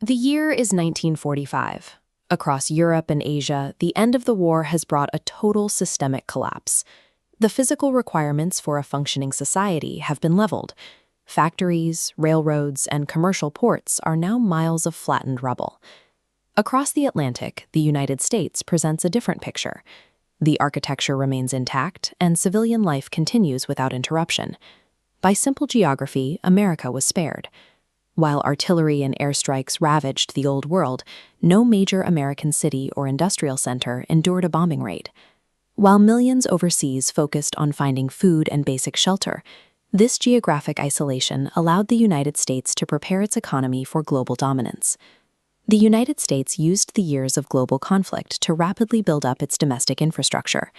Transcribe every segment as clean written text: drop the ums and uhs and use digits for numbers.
The year is 1945. Across Europe and Asia, the end of the war has brought a total systemic collapse. The physical requirements for a functioning society have been leveled. Factories, railroads, and commercial ports are now miles of flattened rubble. Across the Atlantic, the United States presents a different picture. The architecture remains intact, and civilian life continues without interruption. By simple geography, America was spared. While artillery and airstrikes ravaged the Old World, no major American city or industrial center endured a bombing raid. While millions overseas focused on finding food and basic shelter, this geographic isolation allowed the United States to prepare its economy for global dominance. The United States used the years of global conflict to rapidly build up its domestic infrastructure.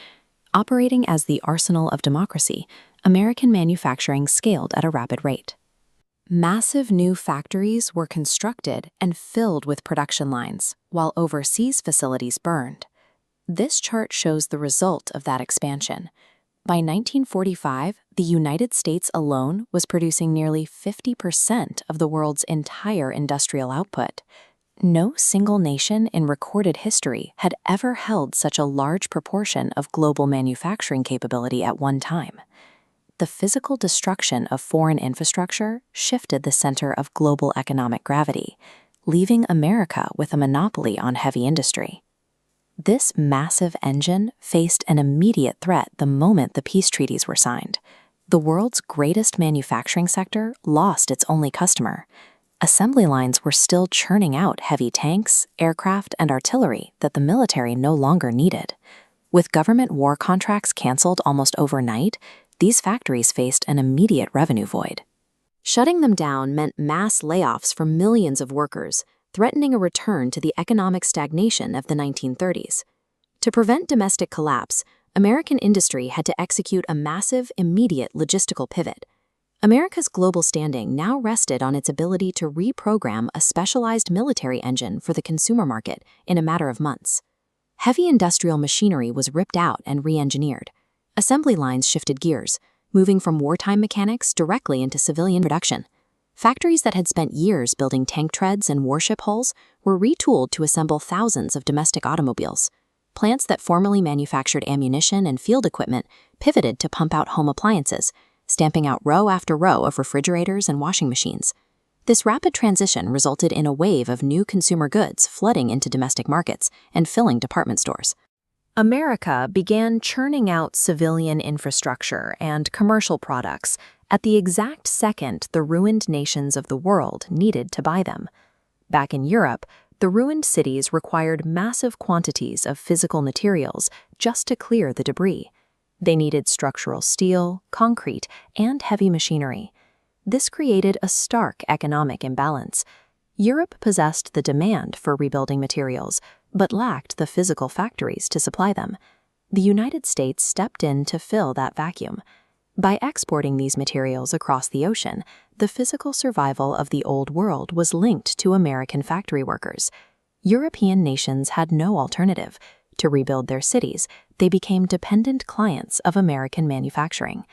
Operating as the arsenal of democracy, American manufacturing scaled at a rapid rate. Massive new factories were constructed and filled with production lines, while overseas facilities burned. This chart shows the result of that expansion. By 1945, the United States alone was producing nearly 50% of the world's entire industrial output. No single nation in recorded history had ever held such a large proportion of global manufacturing capability at one time. The physical destruction of foreign infrastructure shifted the center of global economic gravity, leaving America with a monopoly on heavy industry. This massive engine faced an immediate threat the moment the peace treaties were signed. The world's greatest manufacturing sector lost its only customer. Assembly lines were still churning out heavy tanks, aircraft, and artillery that the military no longer needed. With government war contracts canceled almost overnight, these factories faced an immediate revenue void. Shutting them down meant mass layoffs for millions of workers, threatening a return to the economic stagnation of the 1930s. To prevent domestic collapse, American industry had to execute a massive, immediate logistical pivot. America's global standing now rested on its ability to reprogram a specialized military engine for the consumer market in a matter of months. Heavy industrial machinery was ripped out and re-engineered. Assembly lines shifted gears, moving from wartime mechanics directly into civilian production. Factories that had spent years building tank treads and warship hulls were retooled to assemble thousands of domestic automobiles. Plants that formerly manufactured ammunition and field equipment pivoted to pump out home appliances, stamping out row after row of refrigerators and washing machines. This rapid transition resulted in a wave of new consumer goods flooding into domestic markets and filling department stores. America began churning out civilian infrastructure and commercial products at the exact second the ruined nations of the world needed to buy them. Back in Europe, the ruined cities required massive quantities of physical materials just to clear the debris. They needed structural steel, concrete, and heavy machinery. This created a stark economic imbalance. Europe possessed the demand for rebuilding materials, but lacked the physical factories to supply them. The United States stepped in to fill that vacuum. By exporting these materials across the ocean, the physical survival of the Old World was linked to American factory workers. European nations had no alternative. To rebuild their cities, they became dependent clients of American manufacturing.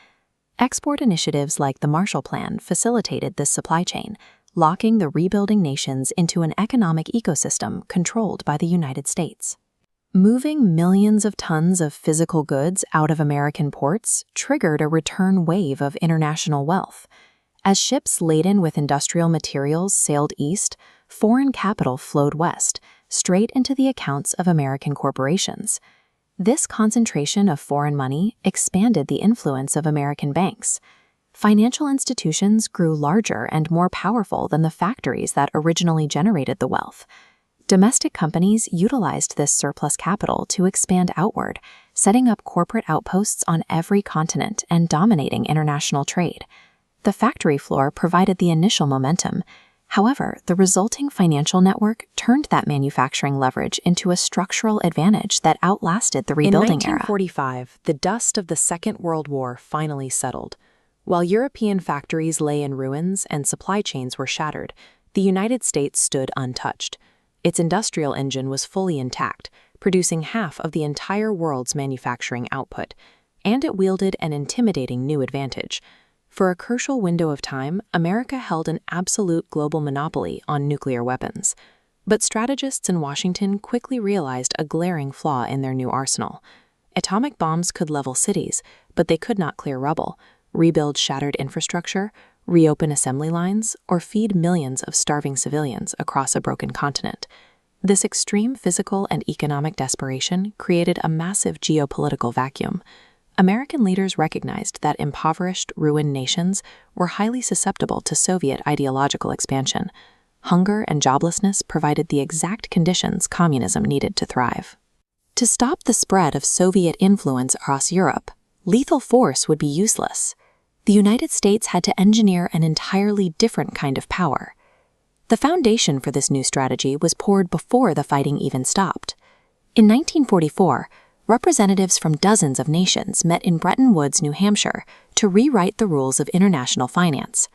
Export initiatives like the Marshall Plan facilitated this supply chain, locking the rebuilding nations into an economic ecosystem controlled by the United States. Moving millions of tons of physical goods out of American ports triggered a return wave of international wealth. As ships laden with industrial materials sailed east, foreign capital flowed west, straight into the accounts of American corporations. This concentration of foreign money expanded the influence of American banks. Financial institutions grew larger and more powerful than the factories that originally generated the wealth. Domestic companies utilized this surplus capital to expand outward, setting up corporate outposts on every continent and dominating international trade. The factory floor provided the initial momentum. However, the resulting financial network turned that manufacturing leverage into a structural advantage that outlasted the rebuilding era. In 1945, the dust of the Second World War finally settled. While European factories lay in ruins and supply chains were shattered, the United States stood untouched. Its industrial engine was fully intact, producing half of the entire world's manufacturing output, and it wielded an intimidating new advantage. For a crucial window of time, America held an absolute global monopoly on nuclear weapons. But strategists in Washington quickly realized a glaring flaw in their new arsenal. Atomic bombs could level cities, but they could not clear rubble, rebuild shattered infrastructure, reopen assembly lines, or feed millions of starving civilians across a broken continent. This extreme physical and economic desperation created a massive geopolitical vacuum. American leaders recognized that impoverished, ruined nations were highly susceptible to Soviet ideological expansion. Hunger and joblessness provided the exact conditions communism needed to thrive. To stop the spread of Soviet influence across Europe, lethal force would be useless. The United States had to engineer an entirely different kind of power. The foundation for this new strategy was poured before the fighting even stopped. In 1944, representatives from dozens of nations met in Bretton Woods, New Hampshire, to rewrite the rules of international finance.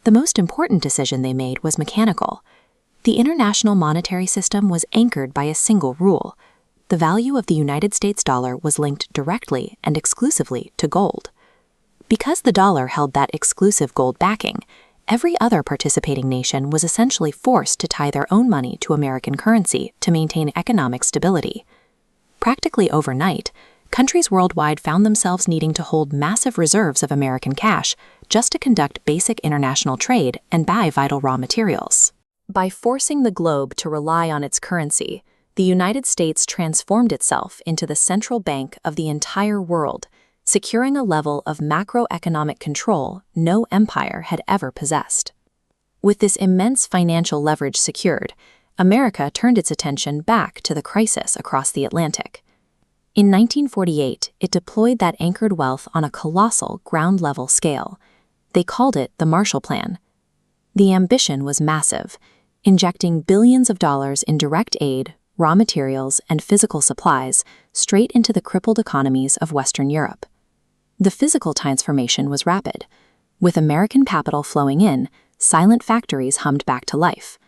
The most important decision they made was mechanical. The international monetary system was anchored by a single rule. The value of the United States dollar was linked directly and exclusively to gold. Because the dollar held that exclusive gold backing, every other participating nation was essentially forced to tie their own money to American currency to maintain economic stability. Practically overnight, countries worldwide found themselves needing to hold massive reserves of American cash just to conduct basic international trade and buy vital raw materials. By forcing the globe to rely on its currency, the United States transformed itself into the central bank of the entire world, securing a level of macroeconomic control no empire had ever possessed. With this immense financial leverage secured, America turned its attention back to the crisis across the Atlantic. In 1948, it deployed that anchored wealth on a colossal ground-level scale. They called it the Marshall Plan. The ambition was massive, injecting billions of dollars in direct aid, raw materials, and physical supplies straight into the crippled economies of Western Europe. The physical transformation was rapid. With American capital flowing in, silent factories hummed back to life.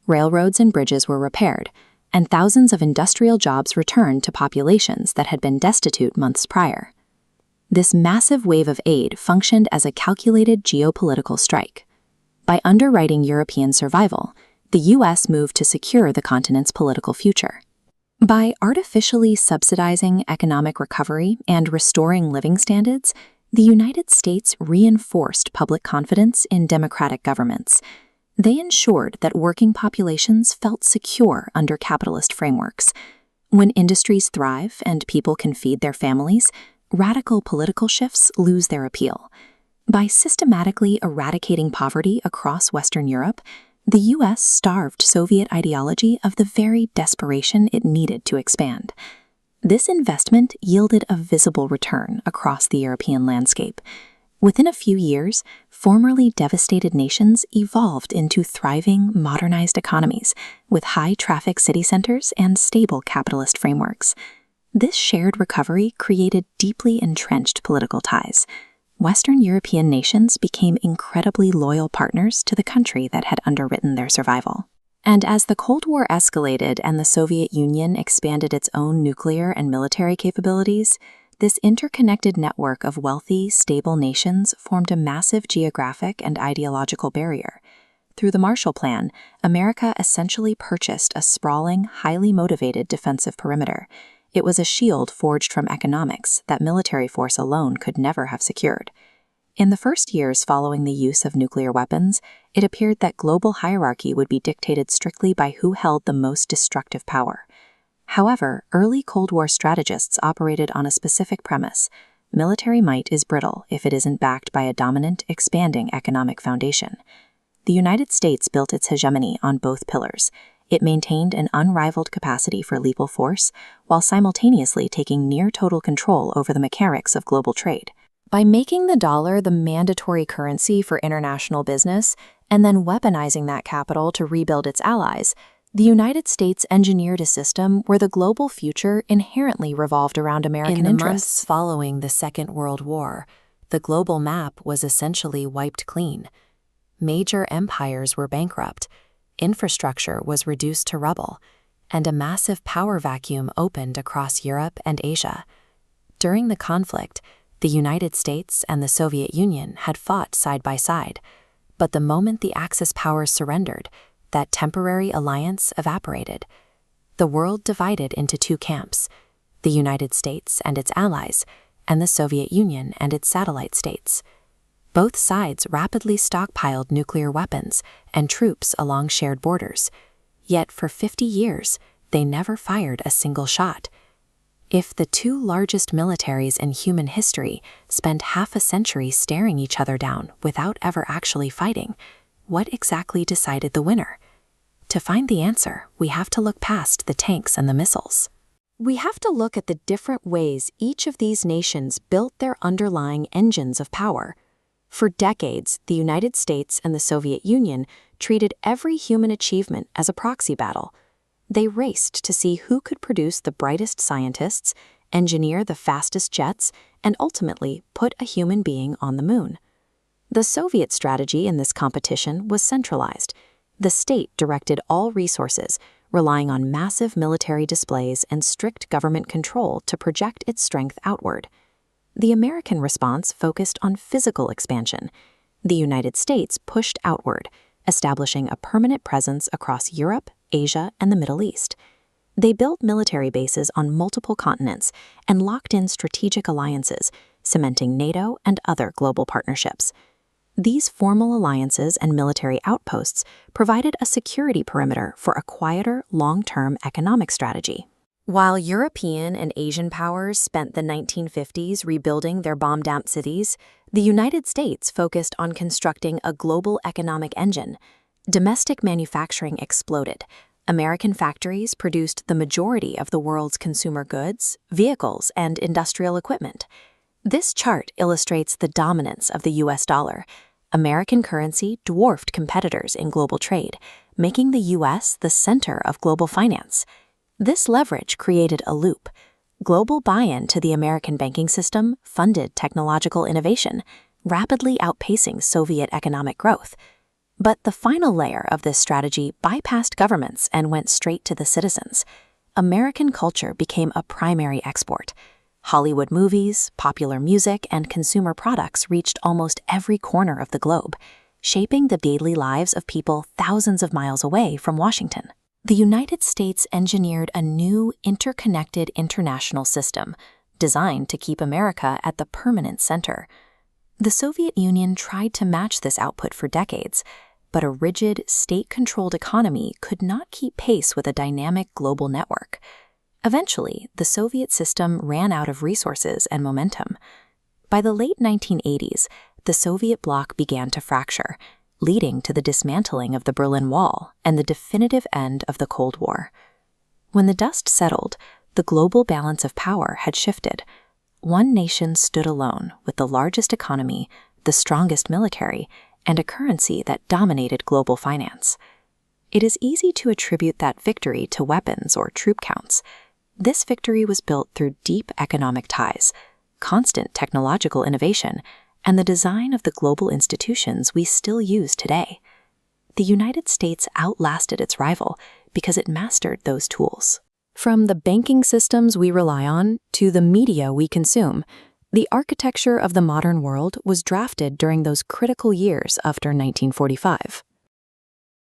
Railroads and bridges were repaired, and thousands of industrial jobs returned to populations that had been destitute months prior. This massive wave of aid functioned as a calculated geopolitical strike. By underwriting European survival, the U.S. moved to secure the continent's political future. By artificially subsidizing economic recovery and restoring living standards, the United States reinforced public confidence in democratic governments. They ensured that working populations felt secure under capitalist frameworks. When industries thrive and people can feed their families, radical political shifts lose their appeal. By systematically eradicating poverty across Western Europe, the U.S. starved Soviet ideology of the very desperation it needed to expand. This investment yielded a visible return across the European landscape. Within a few years, formerly devastated nations evolved into thriving, modernized economies with high-traffic city centers and stable capitalist frameworks. This shared recovery created deeply entrenched political ties. Western European nations became incredibly loyal partners to the country that had underwritten their survival. And as the Cold War escalated and the Soviet Union expanded its own nuclear and military capabilities, this interconnected network of wealthy, stable nations formed a massive geographic and ideological barrier. Through the Marshall Plan, America essentially purchased a sprawling, highly motivated defensive perimeter. It was a shield forged from economics that military force alone could never have secured. In the first years following the use of nuclear weapons, it appeared that global hierarchy would be dictated strictly by who held the most destructive power. However, early Cold War strategists operated on a specific premise: military might is brittle if it isn't backed by a dominant, expanding economic foundation. The United States built its hegemony on both pillars. It maintained an unrivaled capacity for lethal force, while simultaneously taking near-total control over the mechanics of global trade. By making the dollar the mandatory currency for international business, and then weaponizing that capital to rebuild its allies, the United States engineered a system where the global future inherently revolved around American interests. In the months following the Second World War, the global map was essentially wiped clean. Major empires were bankrupt, infrastructure was reduced to rubble, and a massive power vacuum opened across Europe and Asia. During the conflict, The United States and the Soviet Union had fought side by side, but the moment the Axis powers surrendered, that temporary alliance evaporated. The world divided into two camps, the United States and its allies, and the Soviet Union and its satellite states. Both sides rapidly stockpiled nuclear weapons and troops along shared borders, yet for 50 years, they never fired a single shot. If the two largest militaries in human history spent half a century staring each other down without ever actually fighting, what exactly decided the winner? To find the answer, we have to look past the tanks and the missiles. We have to look at the different ways each of these nations built their underlying engines of power. For decades, the United States and the Soviet Union treated every human achievement as a proxy battle. They raced to see who could produce the brightest scientists, engineer the fastest jets, and ultimately put a human being on the moon. The Soviet strategy in this competition was centralized. The state directed all resources, relying on massive military displays and strict government control to project its strength outward. The American response focused on physical expansion. The United States pushed outward, establishing a permanent presence across Europe, Asia, and the Middle East. They built military bases on multiple continents and locked in strategic alliances, cementing NATO and other global partnerships. These formal alliances and military outposts provided a security perimeter for a quieter, long-term economic strategy. While European and Asian powers spent the 1950s rebuilding their bomb-damp cities, the United States focused on constructing a global economic engine. Domestic manufacturing exploded. American factories produced the majority of the world's consumer goods, vehicles, and industrial equipment. This chart illustrates the dominance of the U.S. dollar. American currency dwarfed competitors in global trade, making the U.S. the center of global finance. This leverage created a loop. Global buy-in to the American banking system funded technological innovation, rapidly outpacing Soviet economic growth. But the final layer of this strategy bypassed governments and went straight to the citizens. American culture became a primary export. Hollywood movies, popular music, and consumer products reached almost every corner of the globe, shaping the daily lives of people thousands of miles away from Washington. The United States engineered a new, interconnected international system designed to keep America at the permanent center. The Soviet Union tried to match this output for decades, but a rigid, state-controlled economy could not keep pace with a dynamic global network. Eventually, the Soviet system ran out of resources and momentum. By the late 1980s, the Soviet bloc began to fracture, leading to the dismantling of the Berlin Wall and the definitive end of the Cold War. When the dust settled, the global balance of power had shifted. One nation stood alone with the largest economy, the strongest military, and a currency that dominated global finance. It is easy to attribute that victory to weapons or troop counts. This victory was built through deep economic ties, constant technological innovation, and the design of the global institutions we still use today. The United States outlasted its rival because it mastered those tools. From the banking systems we rely on to the media we consume, the architecture of the modern world was drafted during those critical years after 1945.